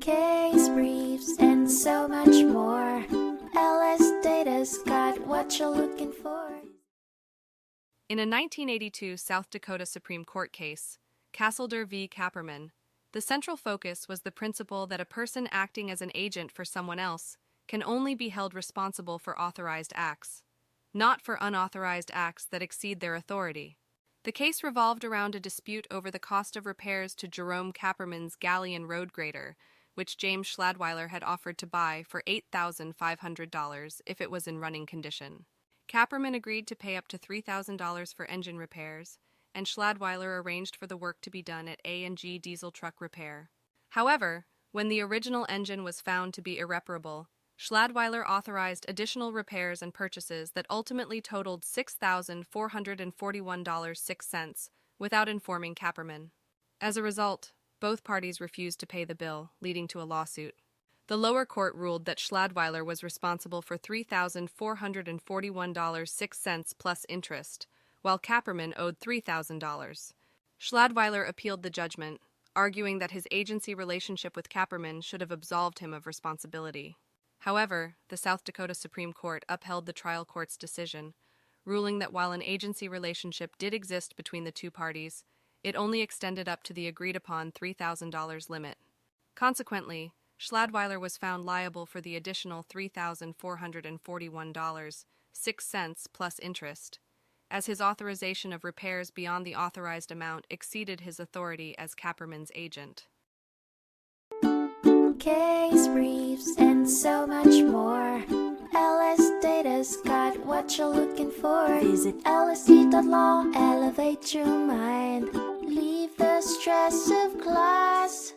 case briefs, and so much more. LSData's got what you're looking for. In a 1982 South Dakota Supreme Court case, Kasselder v. Kapperman, the central focus was the principle that a person acting as an agent for someone else can only be held responsible for authorized acts, not for unauthorized acts that exceed their authority. The case revolved around a dispute over the cost of repairs to Jerome Kapperman's Galion road grader, which James Schladweiler had offered to buy for $8,500 if it was in running condition. Kapperman agreed to pay up to $3,000 for engine repairs, and Schladweiler arranged for the work to be done at A&G Diesel Truck Repair. However, when the original engine was found to be irreparable, Schladweiler authorized additional repairs and purchases that ultimately totaled $6,441.06 without informing Kapperman. As a result, both parties refused to pay the bill, leading to a lawsuit. The lower court ruled that Schladweiler was responsible for $3,441.06 plus interest, while Kapperman owed $3,000. Schladweiler appealed the judgment, arguing that his agency relationship with Kapperman should have absolved him of responsibility. However, the South Dakota Supreme Court upheld the trial court's decision, ruling that while an agency relationship did exist between the two parties, it only extended up to the agreed-upon $3,000 limit. Consequently, Schladweiler was found liable for the additional $3,441.06 plus interest, as his authorization of repairs beyond the authorized amount exceeded his authority as Kapperman's agent. Case briefs, and so much more. LSData's got what you're looking for. Visit lsd.law, elevate your mind. Leave the stress of class.